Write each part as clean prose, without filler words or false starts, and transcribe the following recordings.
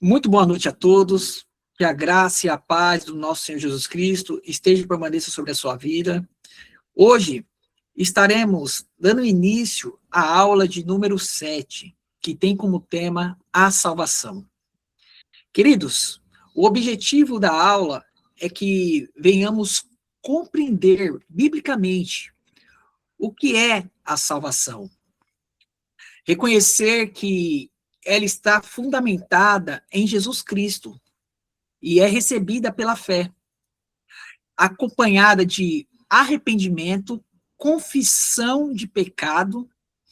Muito boa noite a todos, que a graça e a paz do nosso Senhor Jesus Cristo esteja e permaneça sobre a sua vida. Hoje estaremos dando início à aula de número 7, que tem como tema a salvação. Queridos, o objetivo da aula é que venhamos compreender biblicamente o que é a salvação. Reconhecer que ela está fundamentada em Jesus Cristo e é recebida pela fé, acompanhada de arrependimento, confissão de pecado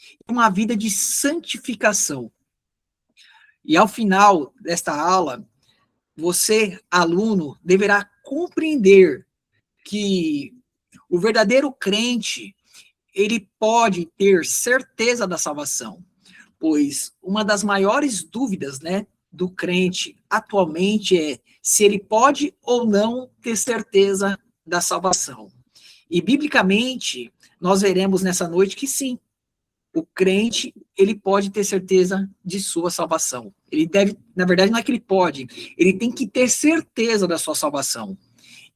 e uma vida de santificação. E ao final desta aula, você, aluno, deverá compreender que o verdadeiro crente, ele pode ter certeza da salvação, pois uma das maiores dúvidas, do crente atualmente é se ele pode ou não ter certeza da salvação. E biblicamente, nós veremos nessa noite que sim, o crente, ele pode ter certeza de sua salvação. Ele deve, na verdade, não é que ele pode, ele tem que ter certeza da sua salvação.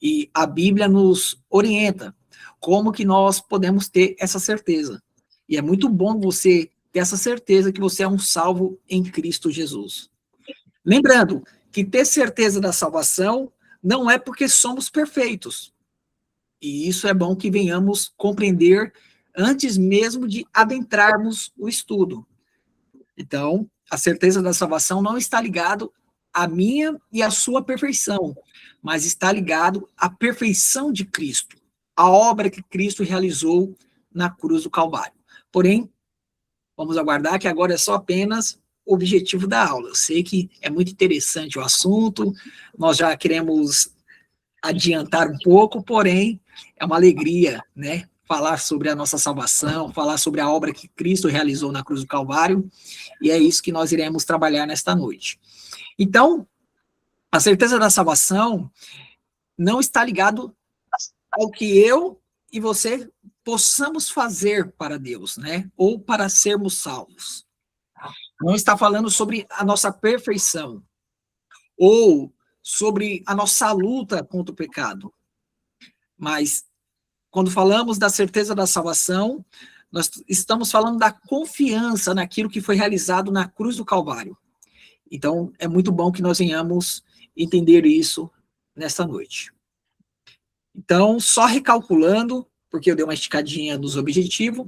E a Bíblia nos orienta como que nós podemos ter essa certeza. E é muito bom você ter essa certeza que você é um salvo em Cristo Jesus. Lembrando que ter certeza da salvação não é porque somos perfeitos. E isso é bom que venhamos compreender antes mesmo de adentrarmos o estudo. Então, a certeza da salvação não está ligado à minha e à sua perfeição, mas está ligado à perfeição de Cristo, a obra que Cristo realizou na cruz do Calvário. Porém, vamos aguardar que agora é só apenas o objetivo da aula. Eu sei que é muito interessante o assunto, nós já queremos adiantar um pouco, porém, é uma alegria, falar sobre a nossa salvação, falar sobre a obra que Cristo realizou na cruz do Calvário, e é isso que nós iremos trabalhar nesta noite. Então, a certeza da salvação não está ligado ao que eu e você possamos fazer para Deus, ou para sermos salvos. Não está falando sobre a nossa perfeição, ou sobre a nossa luta contra o pecado. Mas, quando falamos da certeza da salvação, nós estamos falando da confiança naquilo que foi realizado na cruz do Calvário. Então, é muito bom que nós venhamos entender isso nesta noite. Então, só recalculando, porque eu dei uma esticadinha nos objetivos.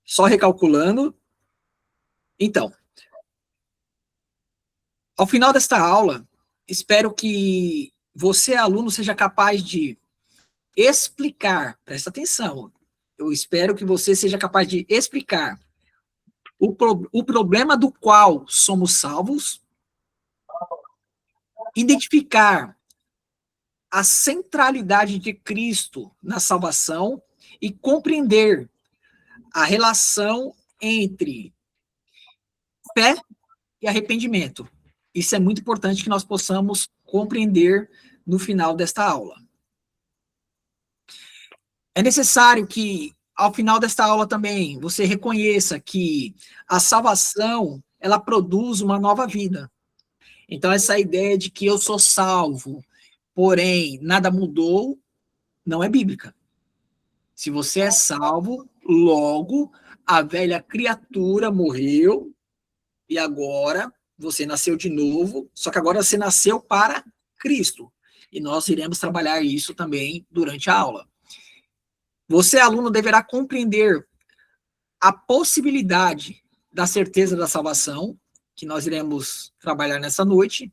Só recalculando. Então, ao final desta aula, espero que você, aluno, seja capaz de explicar, presta atenção, eu espero que você seja capaz de explicar o problema do qual somos salvos, identificar a centralidade de Cristo na salvação e compreender a relação entre fé e arrependimento. Isso é muito importante que nós possamos compreender no final desta aula. É necessário que, ao final desta aula também, você reconheça que a salvação, ela produz uma nova vida. Então, essa ideia de que eu sou salvo, porém, nada mudou, não é bíblica. Se você é salvo, logo, a velha criatura morreu, e agora você nasceu de novo, só que agora você nasceu para Cristo. E nós iremos trabalhar isso também durante a aula. Você, aluno, deverá compreender a possibilidade da certeza da salvação, que nós iremos trabalhar nessa noite,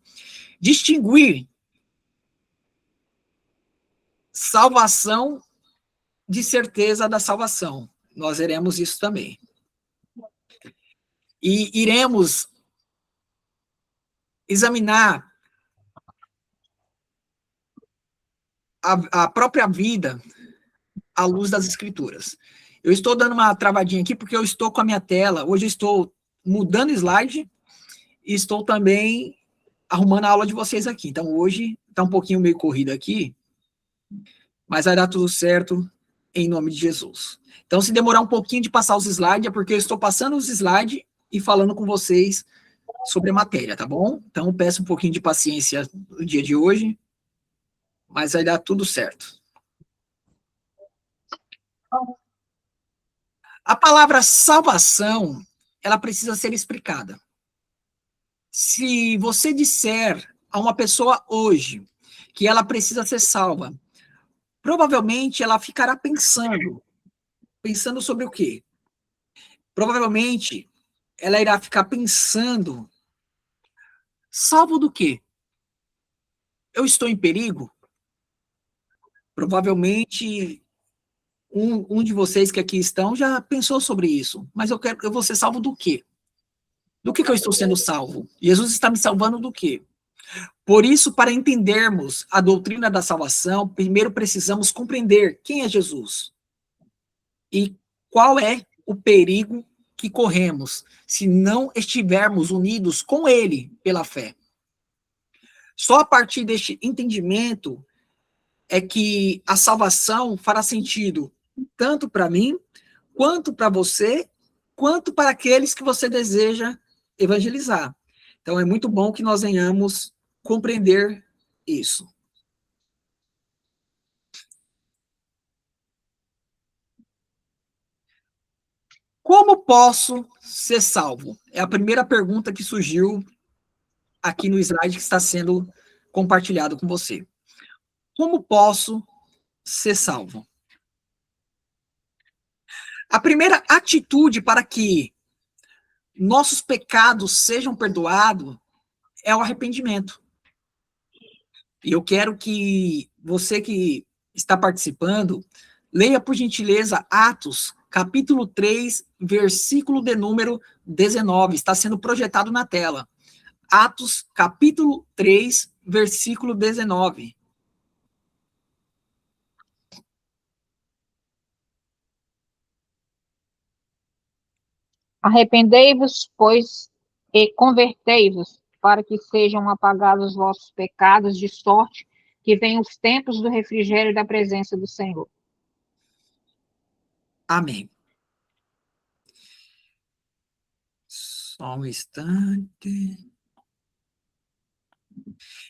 distinguir salvação de certeza da salvação. Nós veremos isso também. E iremos examinar a própria vida à luz das Escrituras. Eu estou dando uma travadinha aqui porque eu estou com a minha tela. Hoje eu estou mudando slide e estou também arrumando a aula de vocês aqui. Então, hoje está um pouquinho meio corrido aqui, mas vai dar tudo certo em nome de Jesus. Então, se demorar um pouquinho de passar os slides, é porque eu estou passando os slides e falando com vocês sobre a matéria, tá bom? Então, peço um pouquinho de paciência no dia de hoje, mas vai dar tudo certo. A palavra salvação, ela precisa ser explicada. Se você disser a uma pessoa hoje que ela precisa ser salva, provavelmente ela ficará pensando sobre o quê? Provavelmente ela irá ficar pensando, salvo do quê? Eu estou em perigo? Provavelmente um de vocês que aqui estão já pensou sobre isso, mas eu vou ser salvo do quê? Do que eu estou sendo salvo? Jesus está me salvando do quê? Por isso, para entendermos a doutrina da salvação, primeiro precisamos compreender quem é Jesus e qual é o perigo que corremos se não estivermos unidos com Ele pela fé. Só a partir deste entendimento é que a salvação fará sentido tanto para mim, quanto para você, quanto para aqueles que você deseja evangelizar. Então, é muito bom que nós venhamos compreender isso. Como posso ser salvo? É a primeira pergunta que surgiu aqui no slide que está sendo compartilhado com você. Como posso ser salvo? A primeira atitude para que nossos pecados sejam perdoados é o arrependimento. E eu quero que você que está participando, leia por gentileza Atos, capítulo 3, versículo de número 19, está sendo projetado na tela. Atos, capítulo 3, versículo 19. Arrependei-vos, pois, e convertei-vos, para que sejam apagados os vossos pecados, de sorte que venham os tempos do refrigério da presença do Senhor. Amém. Só um instante.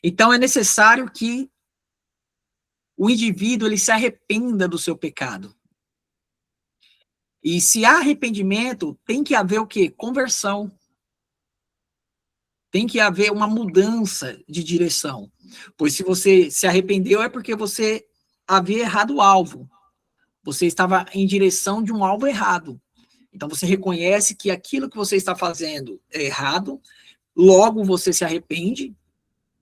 Então é necessário que o indivíduo ele se arrependa do seu pecado. E se há arrependimento, tem que haver o quê? Conversão. Tem que haver uma mudança de direção. Pois se você se arrependeu é porque você havia errado o alvo. Você estava em direção de um alvo errado. Então você reconhece que aquilo que você está fazendo é errado, logo você se arrepende,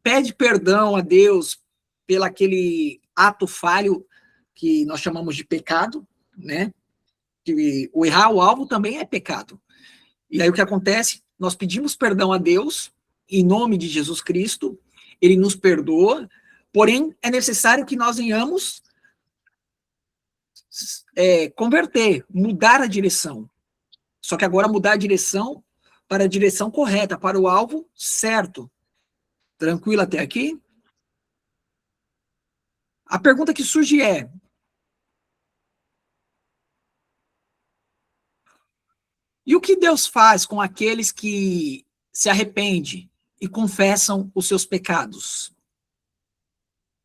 pede perdão a Deus pelo aquele ato falho que nós chamamos de pecado, né? Que o errar o alvo também é pecado. E aí o que acontece? Nós pedimos perdão a Deus em nome de Jesus Cristo, ele nos perdoa, porém é necessário que nós venhamos converter, mudar a direção. Só que agora mudar a direção para a direção correta, para o alvo certo. Tranquilo até aqui? A pergunta que surge é: e o que Deus faz com aqueles que se arrependem e confessam os seus pecados?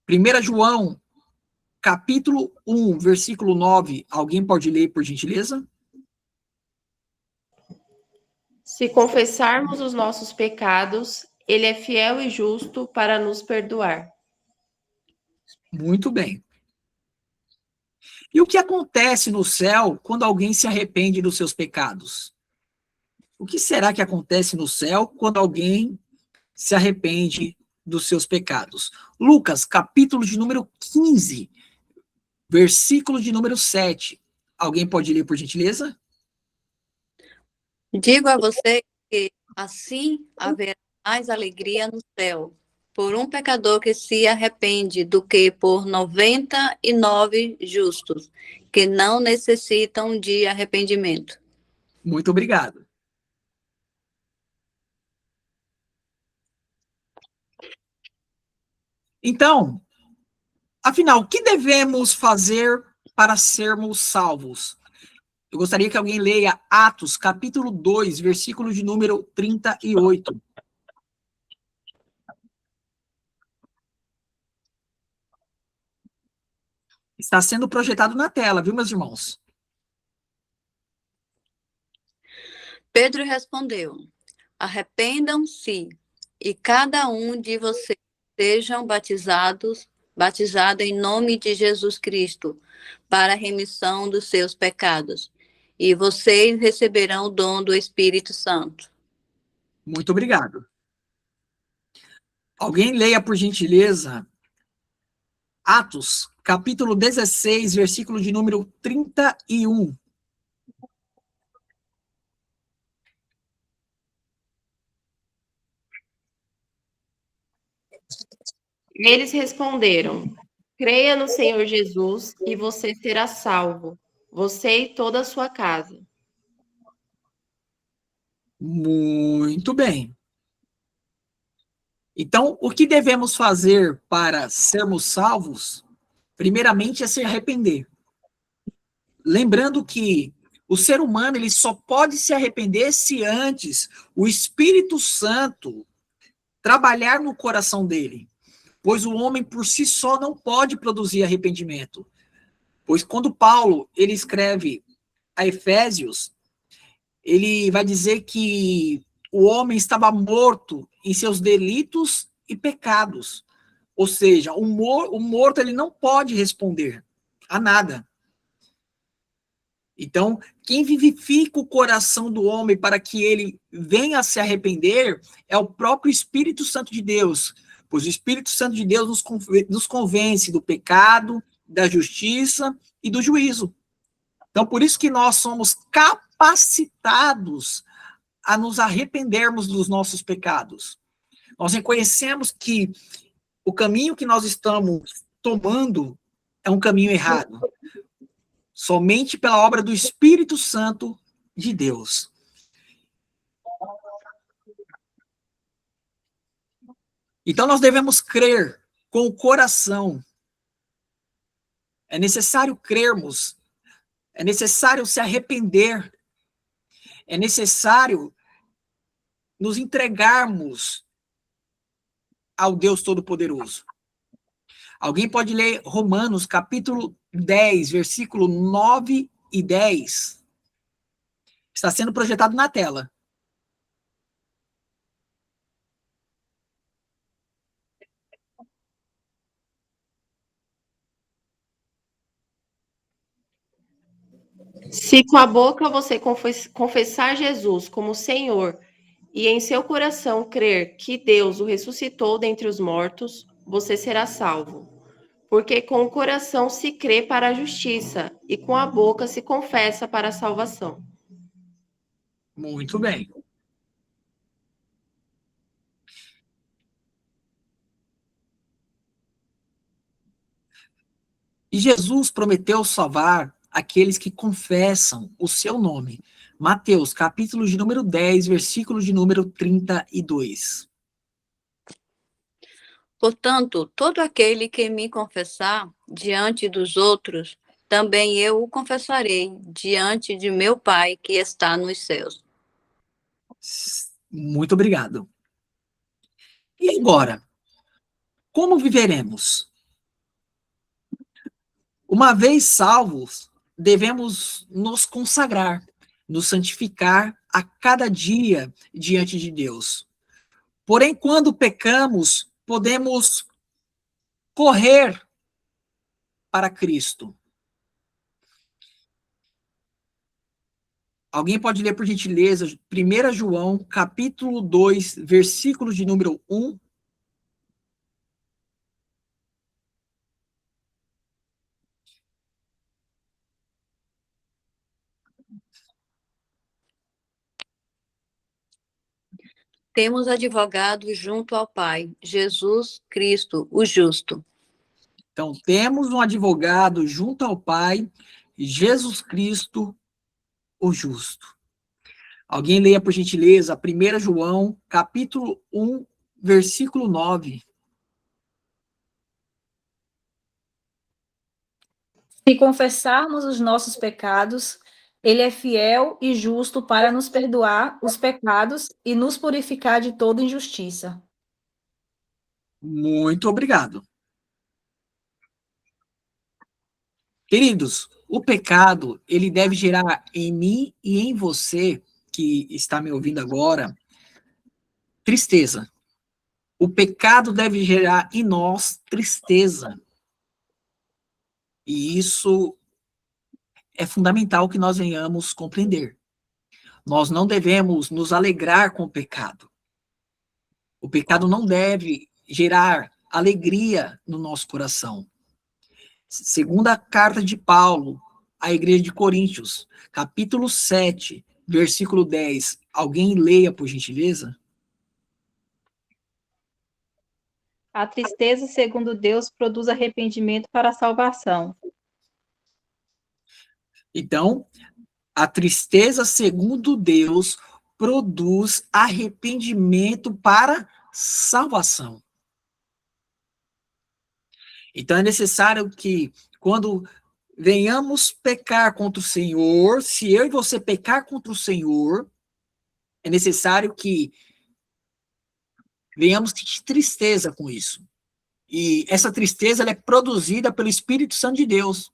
1 João, capítulo 1, versículo 9. Alguém pode ler, por gentileza? Se confessarmos os nossos pecados, ele é fiel e justo para nos perdoar. Muito bem. E o que acontece no céu quando alguém se arrepende dos seus pecados? O que será que acontece no céu quando alguém se arrepende dos seus pecados? Lucas, capítulo de número 15, versículo de número 7. Alguém pode ler, por gentileza? Digo a você que assim haverá mais alegria no céu por um pecador que se arrepende do que por 99 justos que não necessitam de arrependimento. Muito obrigado. Então, afinal, o que devemos fazer para sermos salvos? Eu gostaria que alguém leia Atos, capítulo 2, versículo de número 38. Está sendo projetado na tela, viu, meus irmãos? Pedro respondeu: arrependam-se e cada um de vocês sejam batizado em nome de Jesus Cristo, para a remissão dos seus pecados, e vocês receberão o dom do Espírito Santo. Muito obrigado. Alguém leia, por gentileza, Atos, capítulo 16, versículo de número 31. Eles responderam: creia no Senhor Jesus e você será salvo, você e toda a sua casa. Muito bem. Então, o que devemos fazer para sermos salvos? Primeiramente é se arrepender. Lembrando que o ser humano ele só pode se arrepender se antes o Espírito Santo trabalhar no coração dele. Pois o homem por si só não pode produzir arrependimento. Pois quando Paulo ele escreve a Efésios, ele vai dizer que o homem estava morto em seus delitos e pecados. Ou seja, o morto ele não pode responder a nada. Então, quem vivifica o coração do homem para que ele venha a se arrepender é o próprio Espírito Santo de Deus, pois o Espírito Santo de Deus nos convence do pecado, da justiça e do juízo. Então, por isso que nós somos capacitados a nos arrependermos dos nossos pecados. Nós reconhecemos que o caminho que nós estamos tomando é um caminho errado. Somente pela obra do Espírito Santo de Deus. Então nós devemos crer com o coração. É necessário crermos. É necessário se arrepender. É necessário nos entregarmos ao Deus Todo-Poderoso. Alguém pode ler Romanos, capítulo 10, versículo 9 e 10. Está sendo projetado na tela. Se com a boca você confessar Jesus como Senhor e em seu coração crer que Deus o ressuscitou dentre os mortos, você será salvo. Porque com o coração se crê para a justiça e com a boca se confessa para a salvação. Muito bem. E Jesus prometeu salvar aqueles que confessam o seu nome. Mateus, capítulo de número 10, versículo de número 32. Portanto, todo aquele que me confessar diante dos outros, também eu o confessarei diante de meu Pai que está nos céus. Muito obrigado. E agora, como viveremos? Uma vez salvos, devemos nos consagrar, nos santificar a cada dia diante de Deus. Porém, quando pecamos, podemos correr para Cristo. Alguém pode ler, por gentileza, 1 João, capítulo 2, versículo de número 1. Temos advogado junto ao Pai, Jesus Cristo, o justo. Então, temos um advogado junto ao Pai, Jesus Cristo, o justo. Alguém leia, por gentileza, 1 João, capítulo 1, versículo 9. Se confessarmos os nossos pecados, Ele é fiel e justo para nos perdoar os pecados e nos purificar de toda injustiça. Muito obrigado. Queridos, o pecado, ele deve gerar em mim e em você, que está me ouvindo agora, tristeza. O pecado deve gerar em nós tristeza. E isso é fundamental que nós venhamos compreender. Nós não devemos nos alegrar com o pecado. O pecado não deve gerar alegria no nosso coração. Segunda carta de Paulo à igreja de Coríntios, capítulo 7, versículo 10. Alguém leia, por gentileza? A tristeza, segundo Deus, produz arrependimento para a salvação. Então, a tristeza, segundo Deus, produz arrependimento para salvação. Então, é necessário que, quando venhamos pecar contra o Senhor, se eu e você pecar contra o Senhor, é necessário que venhamos sentir tristeza com isso. E essa tristeza ela é produzida pelo Espírito Santo de Deus,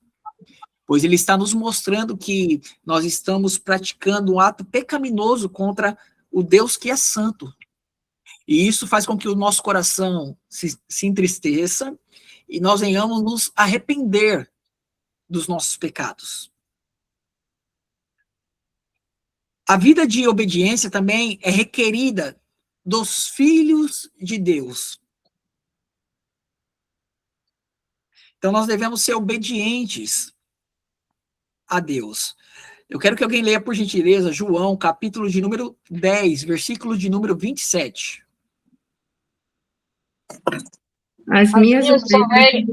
pois ele está nos mostrando que nós estamos praticando um ato pecaminoso contra o Deus que é santo. E isso faz com que o nosso coração se entristeça e nós venhamos nos arrepender dos nossos pecados. A vida de obediência também é requerida dos filhos de Deus. Então, nós devemos ser obedientes a Deus. Eu quero que alguém leia, por gentileza, João, capítulo de número 10, versículo de número 27. As minhas ovelhas...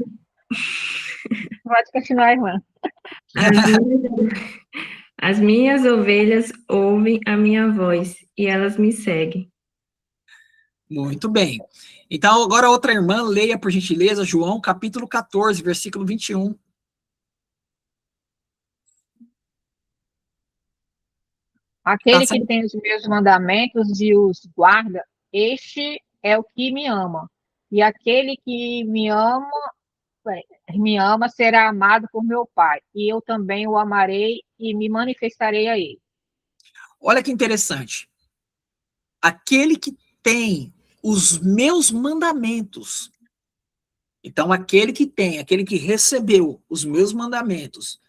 Pode continuar, irmã. As minhas ovelhas ouvem a minha voz e elas me seguem. Muito bem. Então, agora outra irmã, leia, por gentileza, João, capítulo 14, versículo 21. Aquele que tem os meus mandamentos e os guarda, este é o que me ama. E aquele que me ama será amado por meu Pai. E eu também o amarei e me manifestarei a ele. Olha que interessante. Aquele que tem os meus mandamentos. Então, aquele que recebeu os meus mandamentos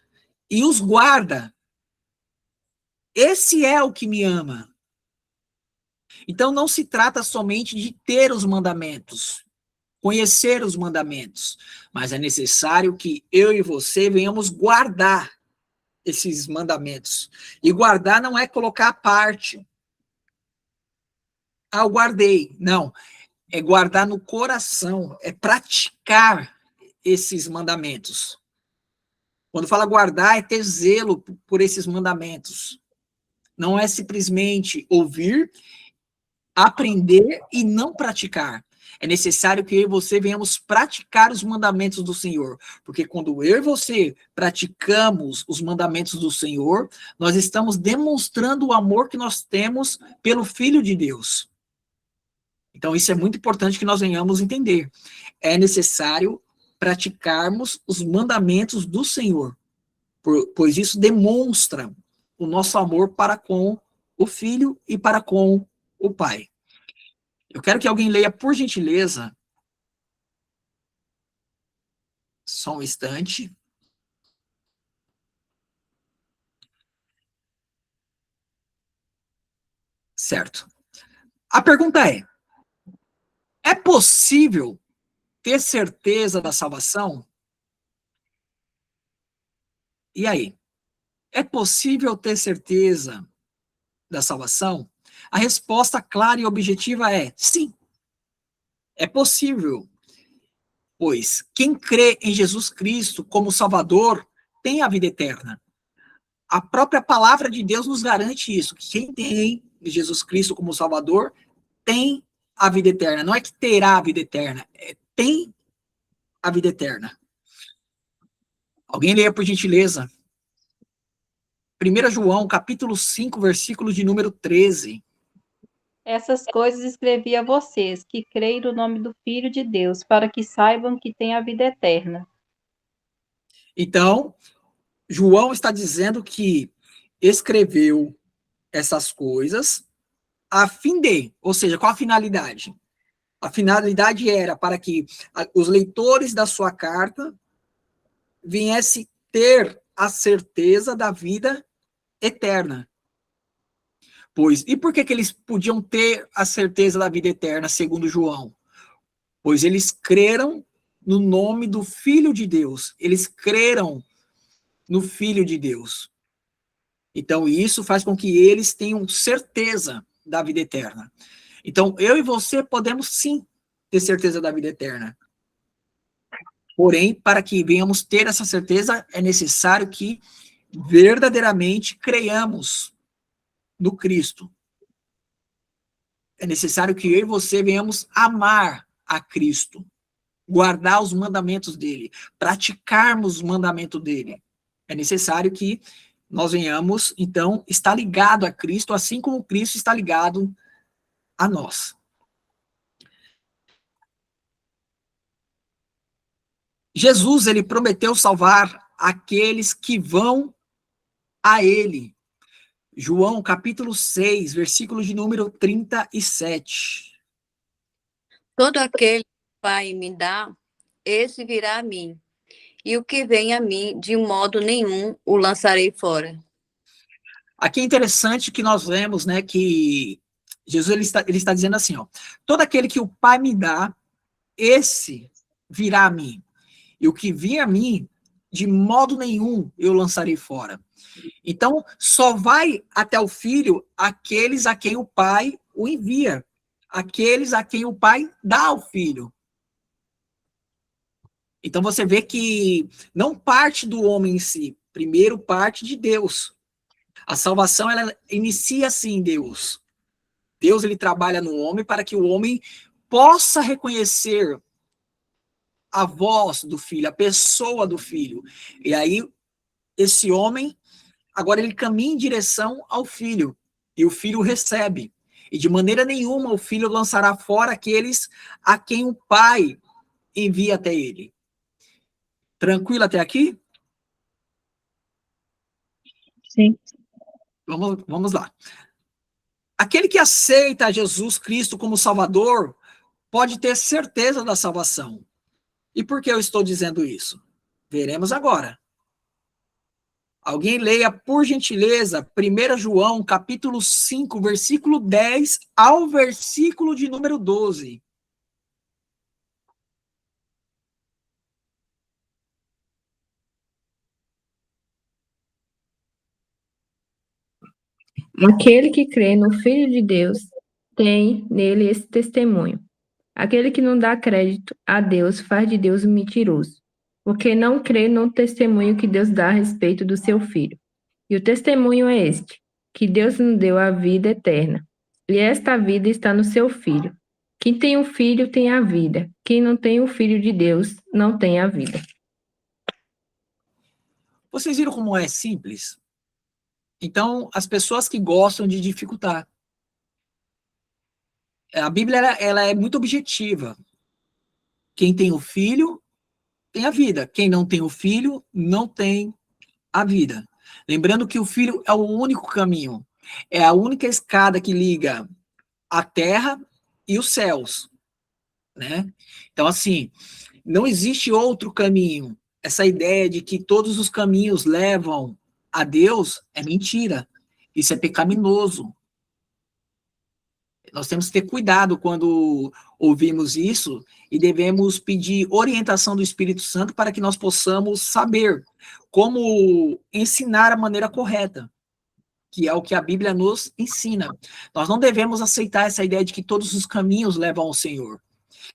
e os guarda, esse é o que me ama. Então, não se trata somente de ter os mandamentos, conhecer os mandamentos, mas é necessário que eu e você venhamos guardar esses mandamentos. E guardar não é colocar à parte. Ah, eu guardei. Não. É guardar no coração, é praticar esses mandamentos. Quando fala guardar, é ter zelo por esses mandamentos. Não é simplesmente ouvir, aprender e não praticar. É necessário que eu e você venhamos praticar os mandamentos do Senhor. Porque quando eu e você praticamos os mandamentos do Senhor, nós estamos demonstrando o amor que nós temos pelo Filho de Deus. Então, isso é muito importante que nós venhamos entender. É necessário praticarmos os mandamentos do Senhor, pois isso demonstra o nosso amor para com o Filho e para com o Pai. Eu quero que alguém leia, por gentileza, só um instante. Certo. A pergunta é possível ter certeza da salvação? E aí? É possível ter certeza da salvação? A resposta clara e objetiva é sim. É possível, pois quem crê em Jesus Cristo como Salvador tem a vida eterna. A própria palavra de Deus nos garante isso, que quem tem Jesus Cristo como Salvador tem a vida eterna. Não é que terá a vida eterna, tem a vida eterna. Alguém leia, por gentileza, 1 João, capítulo 5, versículo de número 13. Essas coisas escrevi a vocês, que creem no nome do Filho de Deus, para que saibam que têm a vida eterna. Então, João está dizendo que escreveu essas coisas a fim de, ou seja, qual a finalidade? A finalidade era para que os leitores da sua carta viessem ter a certeza da vida eterna. Pois, e por que que eles podiam ter a certeza da vida eterna, segundo João? Pois eles creram no nome do Filho de Deus. Eles creram no Filho de Deus. Então, isso faz com que eles tenham certeza da vida eterna. Então, eu e você podemos sim ter certeza da vida eterna. Porém, para que venhamos ter essa certeza, é necessário que verdadeiramente creiamos no Cristo. É necessário que eu e você venhamos amar a Cristo, guardar os mandamentos dele, praticarmos os mandamentos dele. É necessário que nós venhamos, então, estar ligado a Cristo, assim como Cristo está ligado a nós. Jesus, ele prometeu salvar aqueles que vão a ele. João, capítulo 6, versículo de número 37. Todo aquele que o Pai me dá, esse virá a mim. E o que vem a mim, de modo nenhum o lançarei fora. Aqui é interessante que nós vemos, né, que Jesus ele está dizendo assim, ó, todo aquele que o Pai me dá, esse virá a mim. E o que vir a mim, de modo nenhum eu lançarei fora. Então, só vai até o Filho aqueles a quem o Pai o envia, aqueles a quem o Pai dá ao Filho. Então, você vê que não parte do homem em si, primeiro parte de Deus. A salvação, ela inicia assim em Deus. Deus, ele trabalha no homem para que o homem possa reconhecer a voz do Filho, a pessoa do Filho. E aí, esse homem, agora ele caminha em direção ao Filho, e o Filho o recebe. E de maneira nenhuma o Filho lançará fora aqueles a quem o Pai envia até ele. Tranquilo até aqui? Sim. Vamos lá. Aquele que aceita Jesus Cristo como Salvador pode ter certeza da salvação. E por que eu estou dizendo isso? Veremos agora. Alguém leia, por gentileza, 1 João, capítulo 5, versículo 10 ao versículo de número 12. Aquele que crê no Filho de Deus tem nele esse testemunho. Aquele que não dá crédito a Deus faz de Deus um mentiroso, porque não crê no testemunho que Deus dá a respeito do seu Filho. E o testemunho é este, que Deus nos deu a vida eterna, e esta vida está no seu Filho. Quem tem o Filho tem a vida, quem não tem o Filho de Deus não tem a vida. Vocês viram como é simples? Então, as pessoas que gostam de dificultar. A Bíblia, ela é muito objetiva. Quem tem o Filho tem a vida. Quem não tem o Filho não tem a vida. Lembrando que o Filho é o único caminho. É a única escada que liga a terra e os céus, né? Então, assim, não existe outro caminho. Essa ideia de que todos os caminhos levam a Deus é mentira. Isso é pecaminoso. Nós temos que ter cuidado quando ouvimos isso e devemos pedir orientação do Espírito Santo para que nós possamos saber como ensinar a maneira correta, que é o que a Bíblia nos ensina. Nós não devemos aceitar essa ideia de que todos os caminhos levam ao Senhor,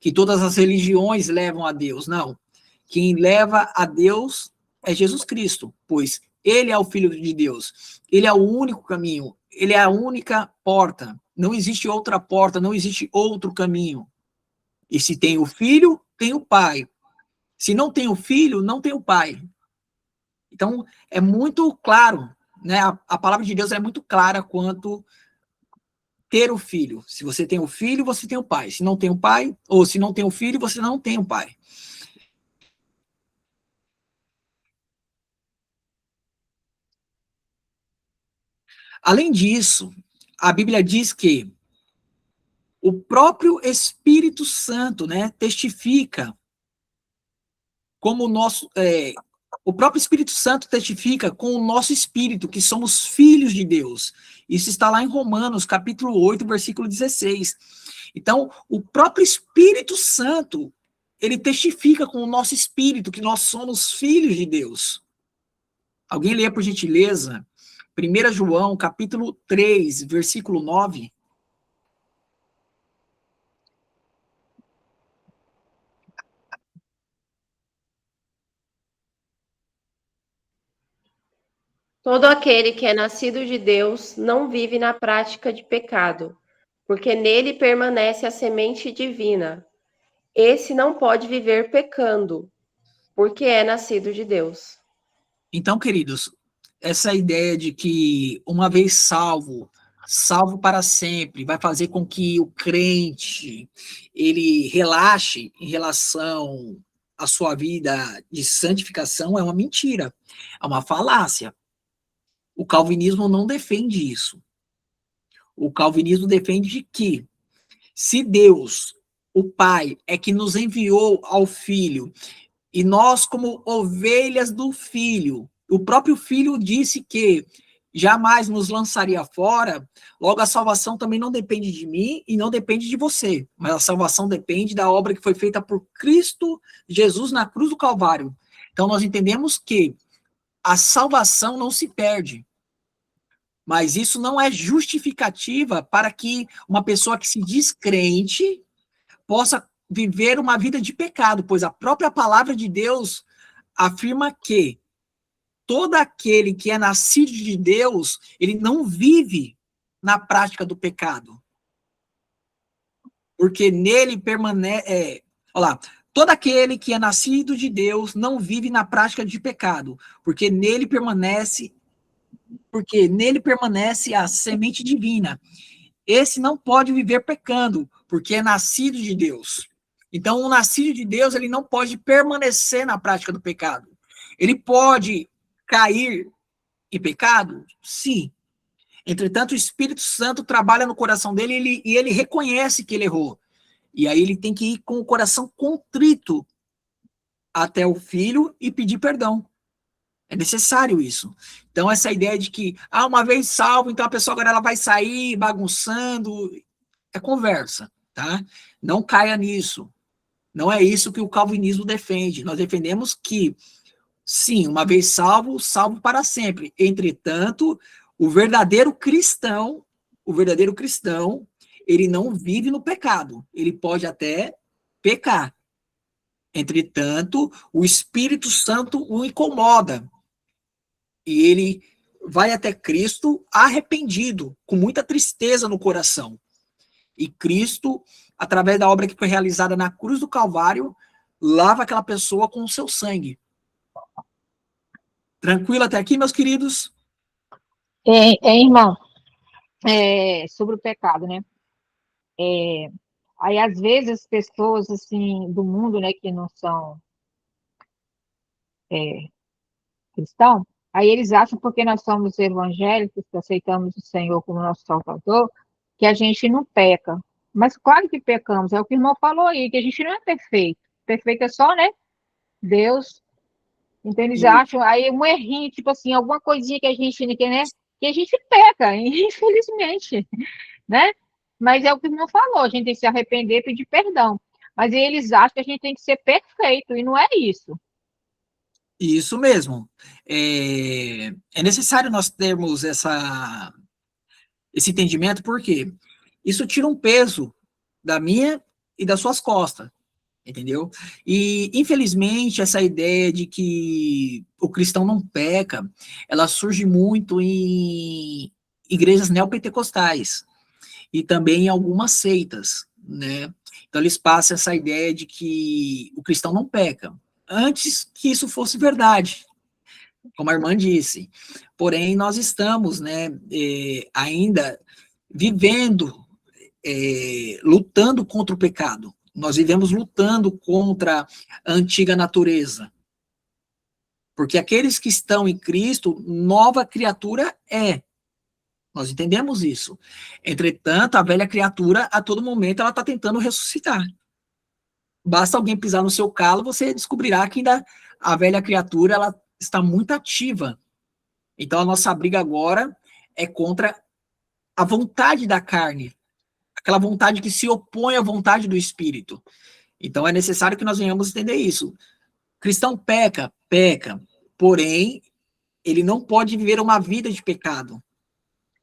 que todas as religiões levam a Deus. Não. Quem leva a Deus é Jesus Cristo, pois ele é o Filho de Deus. Ele é o único caminho, ele é a única porta. Não existe outra porta, não existe outro caminho. E se tem o Filho, tem o Pai. Se não tem o Filho, não tem o Pai. Então, é muito claro, né, a palavra de Deus é muito clara quanto ter o filho. Se você tem o filho, você tem o pai. Se não tem o pai, ou se não tem o filho, você não tem o pai. Além disso, a Bíblia diz que o próprio Espírito Santo, né, testifica como o próprio Espírito Santo testifica com o nosso espírito que somos filhos de Deus. Isso está lá em Romanos, capítulo 8, versículo 16. Então, o próprio Espírito Santo, ele testifica com o nosso espírito que nós somos filhos de Deus. Alguém lê, por gentileza, 1 João, capítulo 3, versículo 9. Todo aquele que é nascido de Deus não vive na prática de pecado, porque nele permanece a semente divina. Esse não pode viver pecando, porque é nascido de Deus. Então, queridos, essa ideia de que uma vez salvo, salvo para sempre, vai fazer com que o crente ele relaxe em relação à sua vida de santificação é uma mentira, é uma falácia. O calvinismo não defende isso. O calvinismo defende que se Deus, o Pai, é que nos enviou ao Filho, e nós, como ovelhas do Filho, o próprio Filho disse que jamais nos lançaria fora, logo a salvação também não depende de mim e não depende de você, mas a salvação depende da obra que foi feita por Cristo Jesus na cruz do Calvário. Então nós entendemos que a salvação não se perde, mas isso não é justificativa para que uma pessoa que se diz crente possa viver uma vida de pecado, pois a própria palavra de Deus afirma que todo aquele que é nascido de Deus, ele não vive na prática do pecado. Porque nele permanece... olha lá, todo aquele que é nascido de Deus não vive na prática de pecado, porque nele permanece a semente divina. Esse não pode viver pecando, porque é nascido de Deus. Então, o nascido de Deus, ele não pode permanecer na prática do pecado. Ele pode cair em pecado? Sim. Entretanto, o Espírito Santo trabalha no coração dele e ele reconhece que ele errou. E aí ele tem que ir com o coração contrito até o Filho e pedir perdão. É necessário isso. Então, essa ideia de que, uma vez salvo, então a pessoa agora ela vai sair bagunçando, é conversa, tá? Não caia nisso. Não é isso que o calvinismo defende. Nós defendemos que, sim, uma vez salvo, salvo para sempre. Entretanto, o verdadeiro cristão, ele não vive no pecado. Ele pode até pecar. Entretanto, o Espírito Santo o incomoda. E ele vai até Cristo arrependido, com muita tristeza no coração. E Cristo, através da obra que foi realizada na cruz do Calvário, lava aquela pessoa com o seu sangue. Tranquilo até aqui, meus queridos? Irmão, sobre o pecado, né? Aí, às vezes, as pessoas, assim, do mundo, né, que não são cristãos, aí eles acham, porque nós somos evangélicos, que aceitamos o Senhor como nosso Salvador, que a gente não peca. Mas claro que pecamos, é o que o irmão falou aí, que a gente não é perfeito. Perfeito é só, né, Deus. Então eles acham, aí um errinho, tipo assim, alguma coisinha que a gente, né, que a gente peca, infelizmente, né? Mas é o que o irmão falou, a gente tem que se arrepender e pedir perdão. Mas eles acham que a gente tem que ser perfeito, e não é isso. Isso mesmo. É necessário nós termos esse entendimento, porque isso tira um peso da minha e das suas costas, entendeu? E, infelizmente, essa ideia de que o cristão não peca, ela surge muito em igrejas neopentecostais e também em algumas seitas, né? Então, eles passam essa ideia de que o cristão não peca, antes que isso fosse verdade. como a irmã disse. Porém, nós estamos, né, ainda vivendo, lutando contra o pecado. Nós vivemos lutando contra a antiga natureza. Porque aqueles que estão em Cristo, nova criatura é. Nós entendemos isso. Entretanto, a velha criatura, a todo momento, ela está tentando ressuscitar. Basta alguém pisar no seu calo, você descobrirá que ainda a velha criatura, ela está muito ativa. Então, a nossa briga agora é contra a vontade da carne, aquela vontade que se opõe à vontade do Espírito. Então, é necessário que nós venhamos entender isso. Cristão peca, porém, ele não pode viver uma vida de pecado.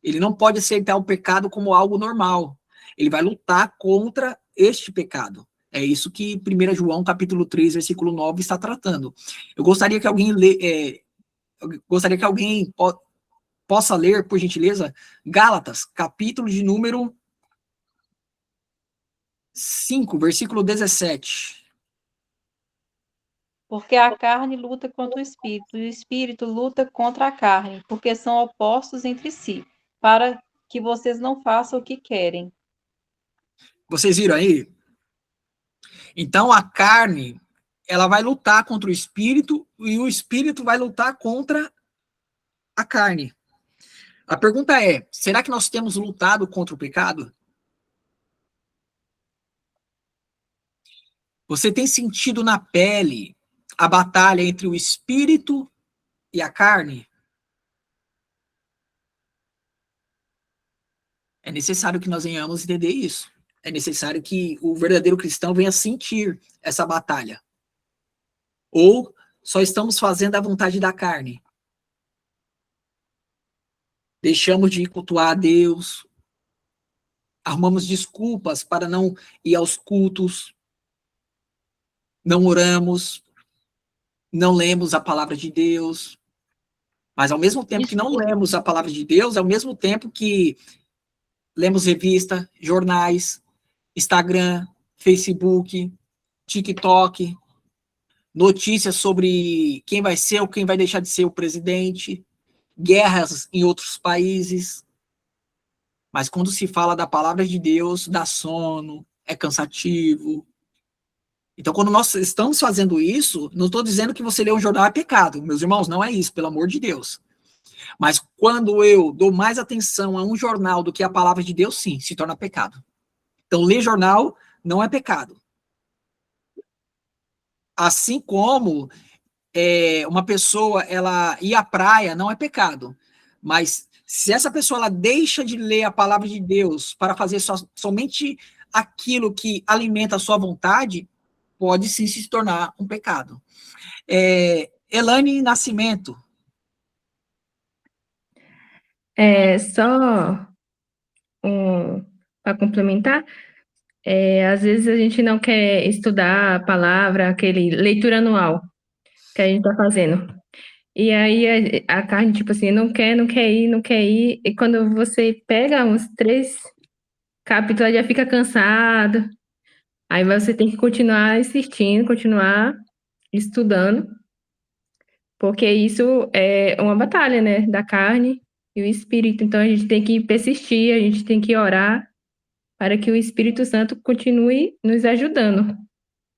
Ele não pode aceitar o pecado como algo normal. Ele vai lutar contra este pecado. É isso que 1 João, capítulo 3, versículo 9, está tratando. Eu gostaria que alguém possa ler, por gentileza, Gálatas, capítulo de número 5, versículo 17. Porque a carne luta contra o espírito luta contra a carne, porque são opostos entre si, para que vocês não façam o que querem. Vocês viram aí? Então, a carne, ela vai lutar contra o espírito, e o espírito vai lutar contra a carne. A pergunta é, será que nós temos lutado contra o pecado? Você tem sentido na pele a batalha entre o espírito e a carne? É necessário que nós venhamos entender isso. É necessário que o verdadeiro cristão venha sentir essa batalha. Ou só estamos fazendo a vontade da carne? Deixamos de cultuar a Deus, arrumamos desculpas para não ir aos cultos, não oramos, não lemos a palavra de Deus, mas ao mesmo tempo que não lemos a palavra de Deus, ao mesmo tempo que lemos revista, jornais, Instagram, Facebook, TikTok, notícias sobre quem vai ser ou quem vai deixar de ser o presidente, guerras em outros países. Mas quando se fala da palavra de Deus, dá sono, é cansativo. Então, quando nós estamos fazendo isso, não estou dizendo que você lê um jornal é pecado. Meus irmãos, não é isso, pelo amor de Deus. Mas quando eu dou mais atenção a um jornal do que a palavra de Deus, sim, se torna pecado. Então, ler jornal não é pecado. Assim como uma pessoa ela ir à praia não é pecado. Mas se essa pessoa ela deixa de ler a palavra de Deus para fazer somente aquilo que alimenta a sua vontade, pode sim se tornar um pecado. Elaine Nascimento. Só para complementar, às vezes a gente não quer estudar a palavra, aquele leitura anual que a gente está fazendo. E aí a carne, tipo assim, não quer ir. E quando você pega uns 3 capítulos, já fica cansado. Aí você tem que continuar insistindo, continuar estudando, porque isso é uma batalha, né, da carne e o espírito. Então a gente tem que persistir, a gente tem que orar para que o Espírito Santo continue nos ajudando.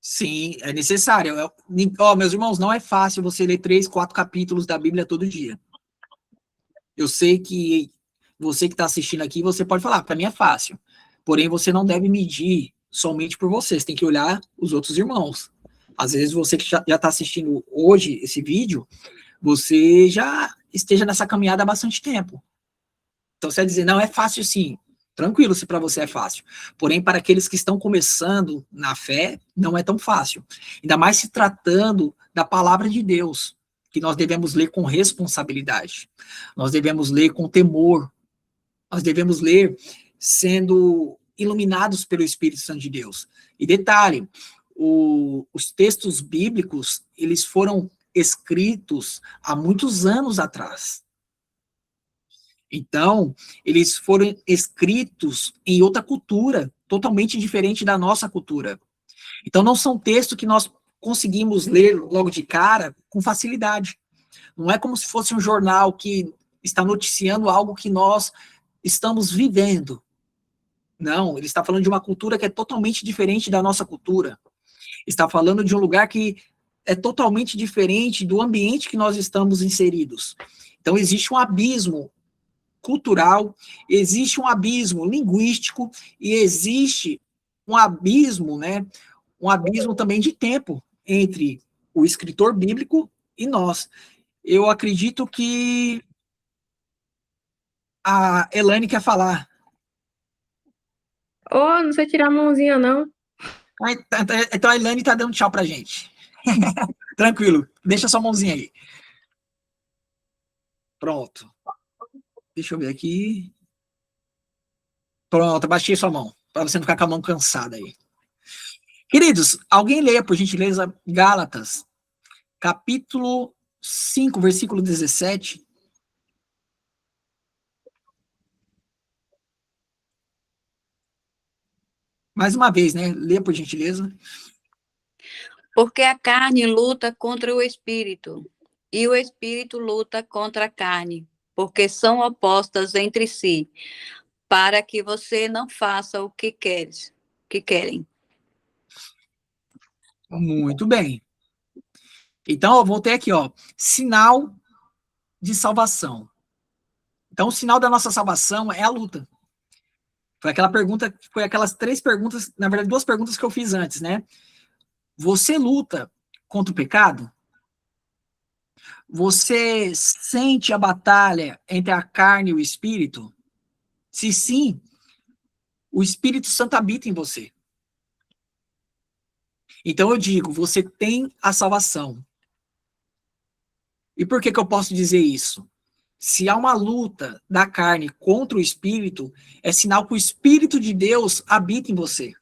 Sim, é necessário. Meus irmãos, não é fácil você ler 3, 4 capítulos da Bíblia todo dia. Eu sei que você que está assistindo aqui, você pode falar, para mim é fácil. Porém, você não deve medir somente por você tem que olhar os outros irmãos. Às vezes, você que já está assistindo hoje esse vídeo, você já esteja nessa caminhada há bastante tempo. Então, você vai dizer, não, é fácil sim. Tranquilo se para você é fácil. Porém, para aqueles que estão começando na fé, não é tão fácil. Ainda mais se tratando da palavra de Deus, que nós devemos ler com responsabilidade. Nós devemos ler com temor. Nós devemos ler sendo iluminados pelo Espírito Santo de Deus. E detalhe, os textos bíblicos, eles foram escritos há muitos anos atrás. Então, eles foram escritos em outra cultura, totalmente diferente da nossa cultura. Então, não são textos que nós conseguimos ler logo de cara com facilidade. Não é como se fosse um jornal que está noticiando algo que nós estamos vivendo. Não, ele está falando de uma cultura que é totalmente diferente da nossa cultura. Está falando de um lugar que é totalmente diferente do ambiente que nós estamos inseridos. Então, existe um abismo cultural, existe um abismo linguístico e existe um abismo, né? Um abismo também de tempo entre o escritor bíblico e nós. Eu acredito que a Elaine quer falar. Ô, não sei tirar a mãozinha, não. Então a Elaine está dando tchau pra gente. Tranquilo, deixa sua mãozinha aí. Pronto. Deixa eu ver aqui. Pronto, abaixei sua mão, para você não ficar com a mão cansada aí. Queridos, alguém leia, por gentileza, Gálatas, capítulo 5, versículo 17. Mais uma vez, né? Leia, por gentileza. Porque a carne luta contra o espírito, e o espírito luta contra a carne, porque são opostas entre si, para que você não faça o que querem. Muito bem. Então, eu voltei aqui, ó. Sinal de salvação. Então, o sinal da nossa salvação é a luta. Foi aquela pergunta, foi aquelas 3 perguntas, na verdade, 2 perguntas que eu fiz antes, né? Você luta contra o pecado? Você sente a batalha entre a carne e o espírito? Se sim, o Espírito Santo habita em você. Então eu digo, você tem a salvação. E por que eu posso dizer isso? Se há uma luta da carne contra o espírito, é sinal que o Espírito de Deus habita em você.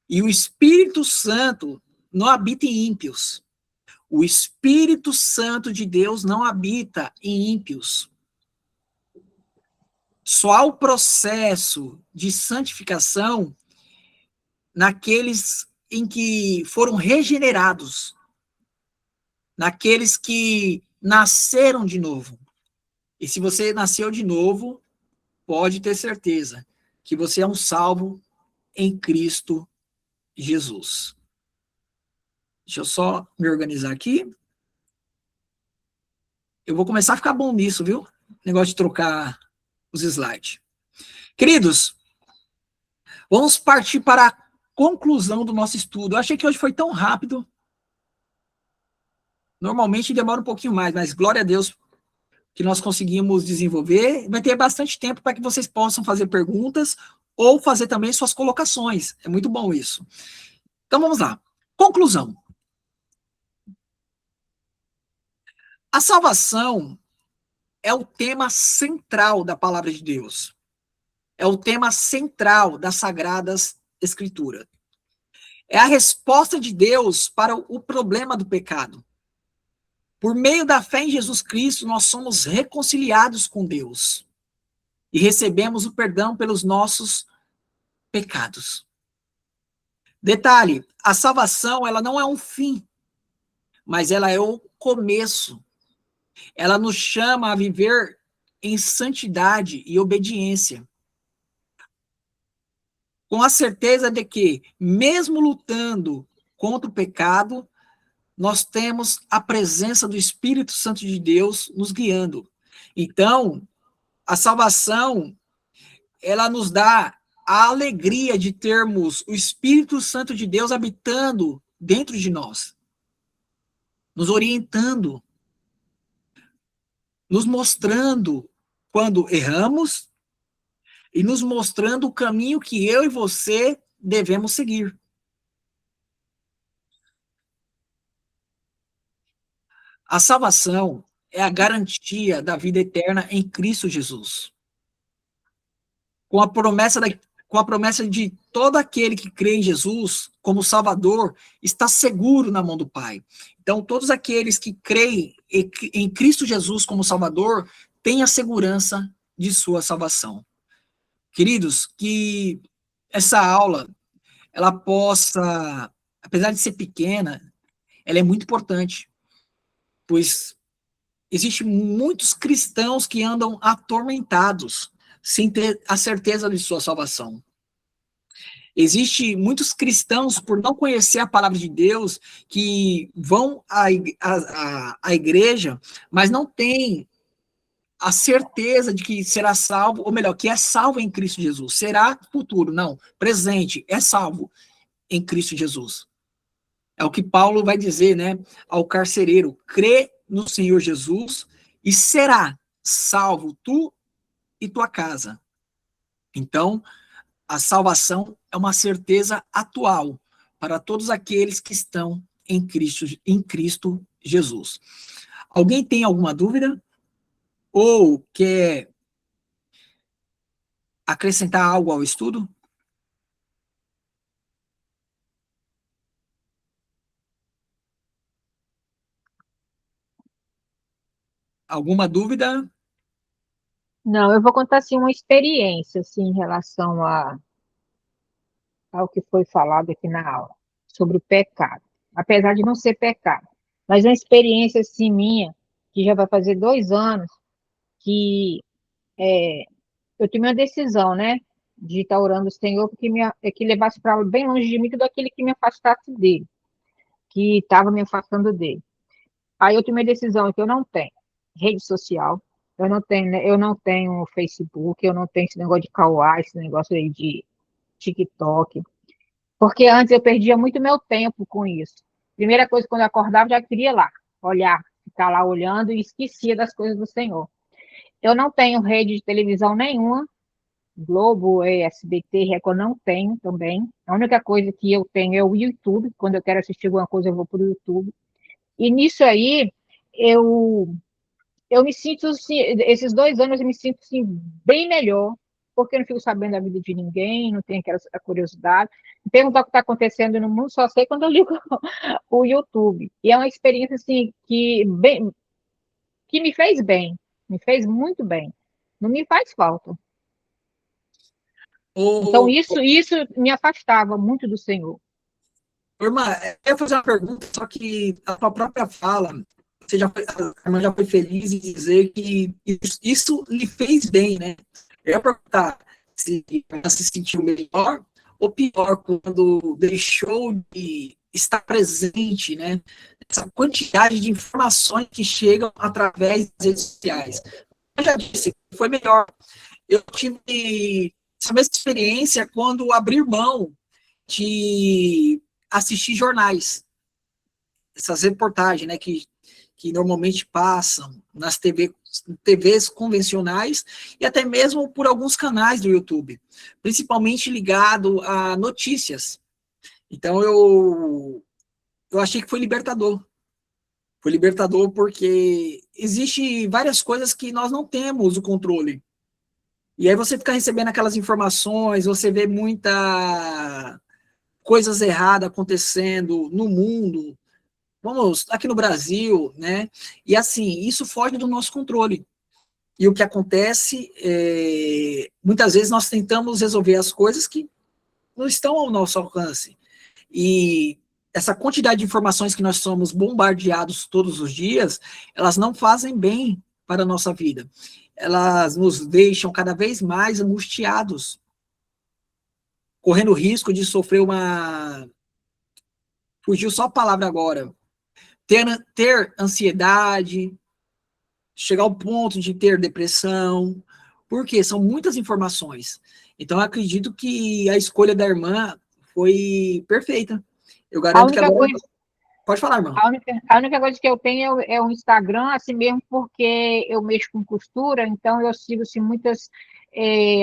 E o Espírito Santo não habita em ímpios. O Espírito Santo de Deus não habita em ímpios. Só há o processo de santificação naqueles em que foram regenerados, naqueles que nasceram de novo. E se você nasceu de novo, pode ter certeza que você é um salvo em Cristo Jesus. Deixa eu só me organizar aqui. Eu vou começar a ficar bom nisso, viu? Negócio de trocar os slides. Queridos, vamos partir para a conclusão do nosso estudo. Eu achei que hoje foi tão rápido. Normalmente demora um pouquinho mais, mas glória a Deus que nós conseguimos desenvolver. Vai ter bastante tempo para que vocês possam fazer perguntas ou fazer também suas colocações. É muito bom isso. Então vamos lá. Conclusão. A salvação é o tema central da palavra de Deus. É o tema central das Sagradas Escrituras. É a resposta de Deus para o problema do pecado. Por meio da fé em Jesus Cristo, nós somos reconciliados com Deus e recebemos o perdão pelos nossos pecados. Detalhe, a salvação, ela não é um fim, mas ela é o começo. Ela nos chama a viver em santidade e obediência. Com a certeza de que, mesmo lutando contra o pecado, nós temos a presença do Espírito Santo de Deus nos guiando. Então, a salvação, ela nos dá a alegria de termos o Espírito Santo de Deus habitando dentro de nós, nos orientando, nos mostrando quando erramos e nos mostrando o caminho que eu e você devemos seguir. A salvação é a garantia da vida eterna em Cristo Jesus. Com a promessa de todo aquele que crê em Jesus como Salvador, está seguro na mão do Pai. Então, todos aqueles que creem em Cristo Jesus como Salvador, têm a segurança de sua salvação. Queridos, que essa aula, ela possa, apesar de ser pequena, ela é muito importante, pois Existem muitos cristãos que andam atormentados, sem ter a certeza de sua salvação. Existem muitos cristãos, por não conhecer a palavra de Deus, que vão à igreja, mas não têm a certeza de que será salvo, ou melhor, que é salvo em Cristo Jesus. Será futuro, não. Presente, é salvo em Cristo Jesus. É o que Paulo vai dizer, né, ao carcereiro: crê no Senhor Jesus e será salvo tu e tua casa. Então, a salvação é uma certeza atual para todos aqueles que estão em Cristo Jesus. Alguém tem alguma dúvida? Ou quer acrescentar algo ao estudo? Alguma dúvida? Não, eu vou contar assim uma experiência assim em relação ao que foi falado aqui na aula sobre o pecado, apesar de não ser pecado, mas uma experiência assim minha que já vai fazer 2 anos que eu tomei uma decisão, né, de estar orando ao Senhor que levasse para bem longe de mim tudo aquele que me afastasse dele, que estava me afastando dele. Aí eu tomei a decisão que eu não tenho rede social, eu não tenho Facebook, eu não tenho esse negócio de Kawaii, esse negócio aí de TikTok, porque antes eu perdia muito meu tempo com isso. Primeira coisa, quando eu acordava, já queria lá, olhar, ficar lá olhando e esquecia das coisas do Senhor. Eu não tenho rede de televisão nenhuma, Globo, SBT, Record, não tenho também. A única coisa que eu tenho é o YouTube, quando eu quero assistir alguma coisa eu vou para o YouTube. E nisso aí, eu eu me sinto, assim, esses 2 anos eu me sinto assim, bem melhor, porque eu não fico sabendo da vida de ninguém, não tenho aquela curiosidade. Perguntar o que está acontecendo no mundo, só sei quando eu ligo o YouTube. E é uma experiência assim, que me fez bem, me fez muito bem. Não me faz falta. Então, Ô, isso me afastava muito do Senhor. irmã, eu ia fazer uma pergunta, só que a tua própria fala, a irmã já foi feliz em dizer que isso lhe fez bem, né? Eu ia perguntar se ela se sentiu melhor ou pior quando deixou de estar presente, né? Essa quantidade de informações que chegam através das redes sociais. Eu já disse que foi melhor. Eu tive essa mesma experiência quando abri mão de assistir jornais, essas reportagens, né, que normalmente passam nas TVs convencionais e até mesmo por alguns canais do YouTube, principalmente ligado a notícias. Então eu achei que foi libertador. Foi libertador porque existe várias coisas que nós não temos o controle. E aí você fica recebendo aquelas informações, você vê muita coisas erradas acontecendo no mundo, vamos, aqui no Brasil, né? E assim, isso foge do nosso controle. E o que acontece, muitas vezes nós tentamos resolver as coisas que não estão ao nosso alcance. E essa quantidade de informações que nós somos bombardeados todos os dias, elas não fazem bem para a nossa vida. Elas nos deixam cada vez mais angustiados, correndo o risco de sofrer fugiu só a palavra agora, ter ansiedade, chegar ao ponto de ter depressão, porque são muitas informações. Então, eu acredito que a escolha da irmã foi perfeita. Eu A garanto que única agora... coisa, Pode falar, irmã. a única coisa que eu tenho é o Instagram, assim mesmo, porque eu mexo com costura, então eu sigo assim, muitas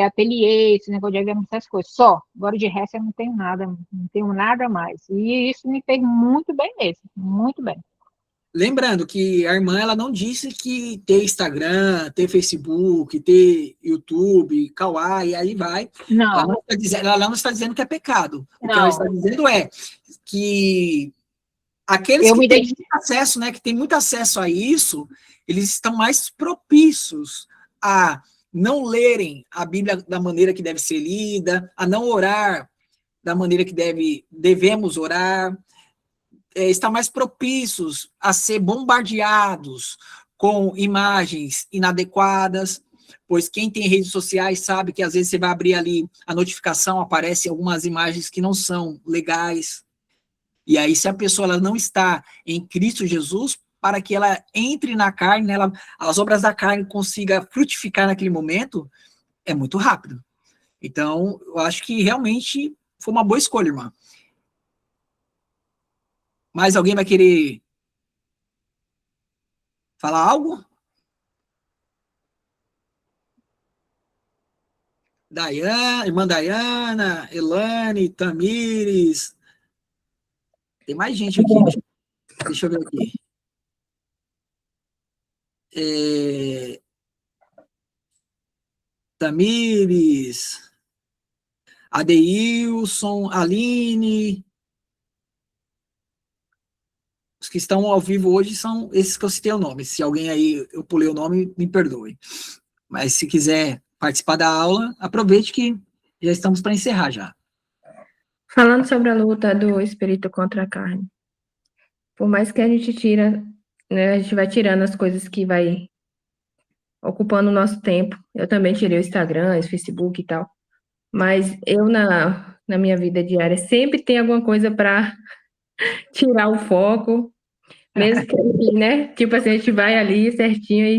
ateliês, esse negócio de diagrama, essas coisas. Só. Agora de resto eu não tenho nada mais. E isso me fez muito bem mesmo, muito bem. Lembrando que a irmã, ela não disse que ter Instagram, ter Facebook, ter YouTube, Kawaii, aí vai. Não, Ela não está dizendo que é pecado. O que ela está não. dizendo é que aqueles Eu que me têm identifico. muito acesso, né, que têm muito acesso a isso, eles estão mais propícios a não lerem a Bíblia da maneira que deve ser lida, a não orar da maneira que devemos orar, está mais propícios a ser bombardeados com imagens inadequadas, pois quem tem redes sociais sabe que às vezes você vai abrir ali a notificação, aparece algumas imagens que não são legais. E aí, se a pessoa ela não está em Cristo Jesus, para que ela entre na carne, as obras da carne consiga frutificar naquele momento, é muito rápido. Então, eu acho que realmente foi uma boa escolha, irmã. Mais alguém vai querer falar algo? Dayana, irmã Dayana, Elane, Tamires. Tem mais gente aqui. Deixa eu ver aqui. Tamires, Adeilson, Aline. Os que estão ao vivo hoje são esses que eu citei o nome. Se alguém aí eu pulei o nome, me perdoe. Mas se quiser participar da aula, aproveite que já estamos para encerrar já. Falando sobre a luta do espírito contra a carne. Por mais que a gente tira, né, a gente vai tirando as coisas que vai ocupando o nosso tempo. Eu também tirei o Instagram, o Facebook e tal. Mas eu, na minha vida diária, sempre tem alguma coisa para tirar o foco. Mesmo que, né? Tipo assim, a gente vai ali certinho e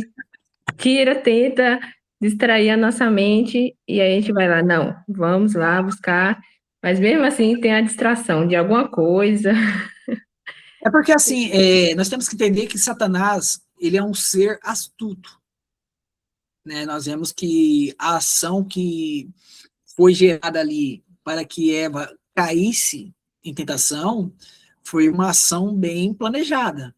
tira, tenta distrair a nossa mente, e aí a gente vai lá, não, vamos lá buscar. Mas mesmo assim tem a distração de alguma coisa. É porque, assim, nós temos que entender que Satanás, ele é um ser astuto. Né? Nós vemos que a ação que foi gerada ali para que Eva caísse em tentação foi uma ação bem planejada.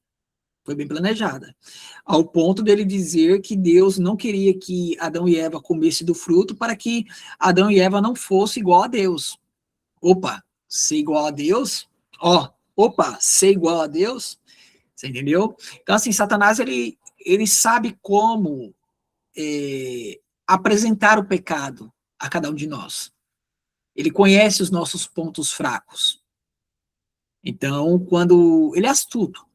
Foi bem planejada. Ao ponto dele dizer que Deus não queria que Adão e Eva comessem do fruto para que Adão e Eva não fossem igual a Deus. Opa, ser igual a Deus? Ser igual a Deus? Você entendeu? Então, assim, Satanás, ele sabe como apresentar o pecado a cada um de nós. Ele conhece os nossos pontos fracos. Então, quando... Ele é astuto.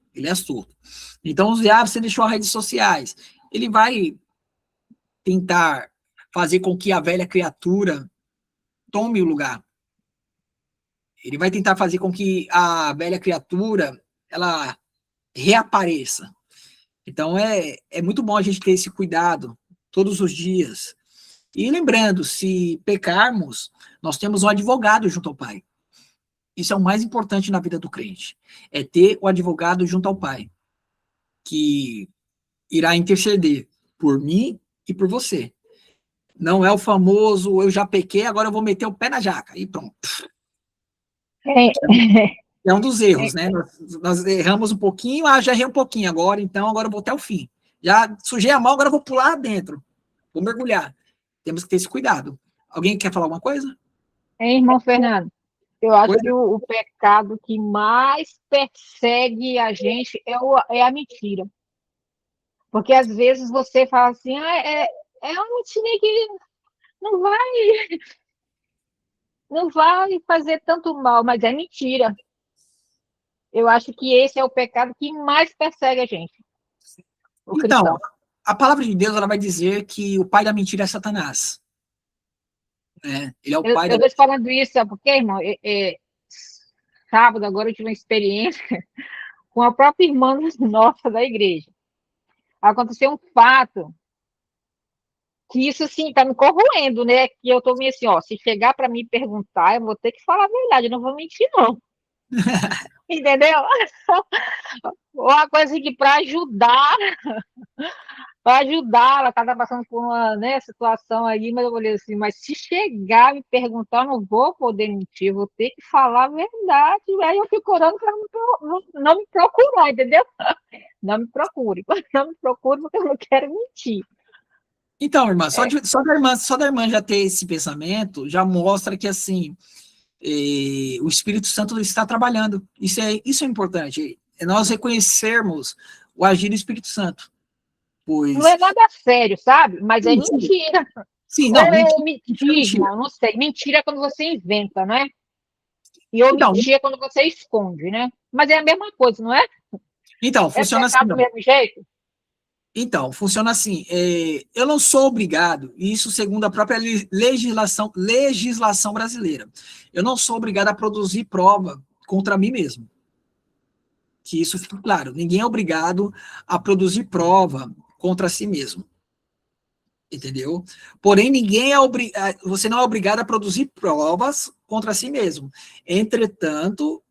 Então, você deixou as redes sociais. Ele vai tentar fazer com que a velha criatura tome o lugar. Ele vai tentar fazer com que a velha criatura, ela reapareça. Então, é muito bom a gente ter esse cuidado todos os dias. E lembrando, se pecarmos, nós temos um advogado junto ao Pai. Isso é o mais importante na vida do crente. É ter o advogado junto ao Pai, que irá interceder por mim e por você. Não é o famoso, eu já pequei, agora eu vou meter o pé na jaca. E pronto. É um dos erros, né? Nós erramos um pouquinho, já errei um pouquinho agora, então agora eu vou até o fim. Já sujei a mão, agora eu vou pular dentro. Vou mergulhar. Temos que ter esse cuidado. Alguém quer falar alguma coisa? Irmão Fernando, eu acho que o pecado que mais persegue a gente é a mentira. Porque às vezes você fala assim, é uma mentira que não vai fazer tanto mal, mas é mentira. Eu acho que esse é o pecado que mais persegue a gente. O cristão. A palavra de Deus ela vai dizer que o pai da mentira é Satanás. Ele é o pai Eu estou te falando isso, sabe por quê, irmão? Sábado, agora eu tive uma experiência com a própria irmã nossa da igreja. Aconteceu um fato que isso, assim, está me corroendo, né? Que eu estou meio assim, se chegar para me perguntar, eu vou ter que falar a verdade, eu não vou mentir, não. Entendeu? Uma coisa que para ajudar, ela estava passando por uma situação aí, mas eu falei assim, mas se chegar e me perguntar, eu não vou poder mentir, eu vou ter que falar a verdade. Aí eu fico orando para não me procurar, entendeu? Não me procure porque eu não quero mentir. Então, irmã, só da irmã já ter esse pensamento, já mostra que, assim, o Espírito Santo está trabalhando. Isso é importante. É nós reconhecermos o agir do Espírito Santo. Pois... Não é nada sério, sabe? Mas é mentira. Sim, não, mentira. Não sei. Mentira é quando você inventa, não é? E mentir é quando você esconde, né? Mas é a mesma coisa, não é? Então, funciona assim. Do mesmo jeito? Então, funciona assim, eu não sou obrigado, isso segundo a própria legislação brasileira, eu não sou obrigado a produzir prova contra mim mesmo. Que isso fique claro, ninguém é obrigado a produzir prova contra si mesmo. Entendeu? Porém, você não é obrigado a produzir provas contra si mesmo. Entretanto,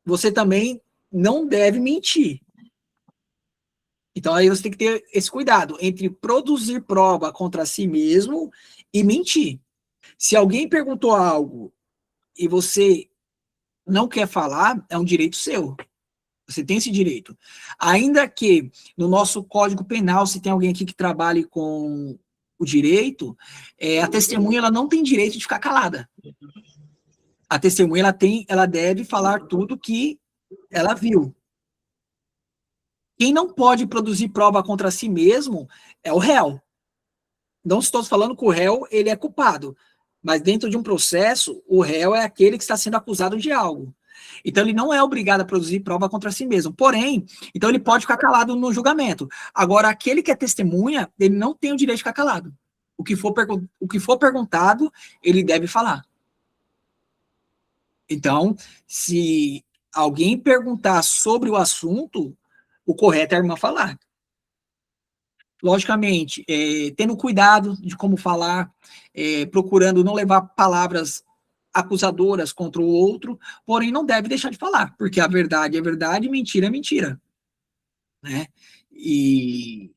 você também não deve mentir. Então, aí você tem que ter esse cuidado entre produzir prova contra si mesmo e mentir. Se alguém perguntou algo e você não quer falar, é um direito seu. Você tem esse direito. Ainda que no nosso Código Penal, se tem alguém aqui que trabalhe com o direito, a testemunha ela não tem direito de ficar calada. A testemunha ela deve falar tudo que ela viu. Quem não pode produzir prova contra si mesmo é o réu. Não estou falando que o réu ele é culpado, mas dentro de um processo, o réu é aquele que está sendo acusado de algo. Então, ele não é obrigado a produzir prova contra si mesmo. Porém, então ele pode ficar calado no julgamento. Agora, aquele que é testemunha, ele não tem o direito de ficar calado. O que for perguntado, ele deve falar. Então, se alguém perguntar sobre o assunto, o correto é a irmã falar. Logicamente, tendo cuidado de como falar, procurando não levar palavras acusadoras contra o outro, porém não deve deixar de falar, porque a verdade é verdade, mentira é mentira. Né? E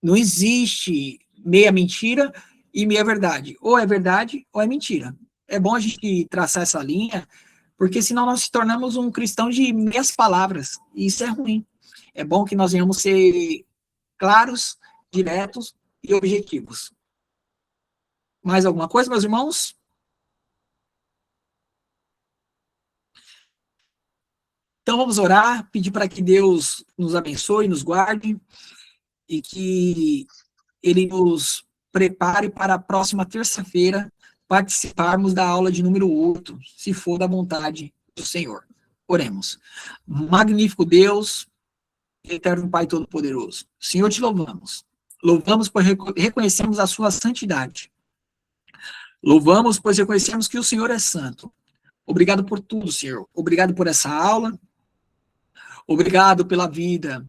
não existe meia mentira e meia verdade. Ou é verdade ou é mentira. É bom a gente traçar essa linha, porque senão nós se tornamos um cristão de meias palavras, e isso é ruim. É bom que nós venhamos ser claros, diretos e objetivos. Mais alguma coisa, meus irmãos? Então vamos orar, pedir para que Deus nos abençoe, nos guarde e que Ele nos prepare para a próxima terça-feira participarmos da aula de número 8, se for da vontade do Senhor. Oremos. Magnífico Deus, eterno Pai Todo-Poderoso, Senhor, te louvamos. Louvamos pois reconhecemos a sua santidade. Louvamos pois reconhecemos que o Senhor é santo. Obrigado por tudo, Senhor. Obrigado por essa aula. Obrigado pela vida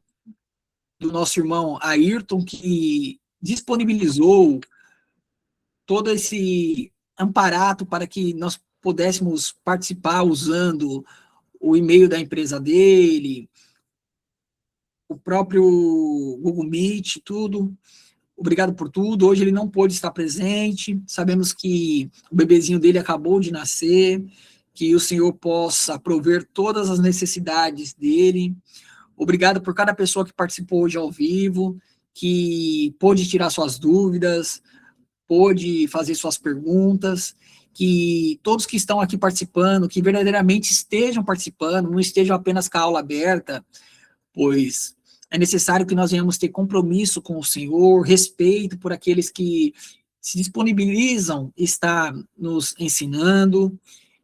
do nosso irmão Ayrton, que disponibilizou todo esse amparato para que nós pudéssemos participar usando o e-mail da empresa dele, o próprio Google Meet, tudo. Obrigado por tudo. Hoje ele não pôde estar presente. Sabemos que o bebezinho dele acabou de nascer, que o Senhor possa prover todas as necessidades dele. Obrigado por cada pessoa que participou hoje ao vivo, que pôde tirar suas dúvidas, pôde fazer suas perguntas, que todos que estão aqui participando, que verdadeiramente estejam participando, não estejam apenas com a aula aberta, pois é necessário que nós venhamos ter compromisso com o Senhor, respeito por aqueles que se disponibilizam estar nos ensinando.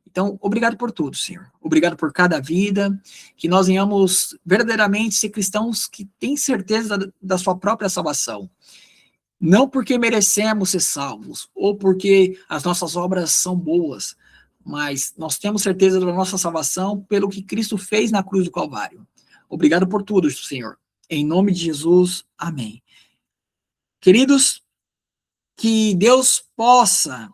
Então, obrigado por tudo, Senhor. Obrigado por cada vida, que nós venhamos verdadeiramente ser cristãos que têm certeza da sua própria salvação. Não porque merecemos ser salvos, ou porque as nossas obras são boas, mas nós temos certeza da nossa salvação pelo que Cristo fez na cruz do Calvário. Obrigado por tudo, Senhor. Em nome de Jesus, amém. Queridos, que Deus possa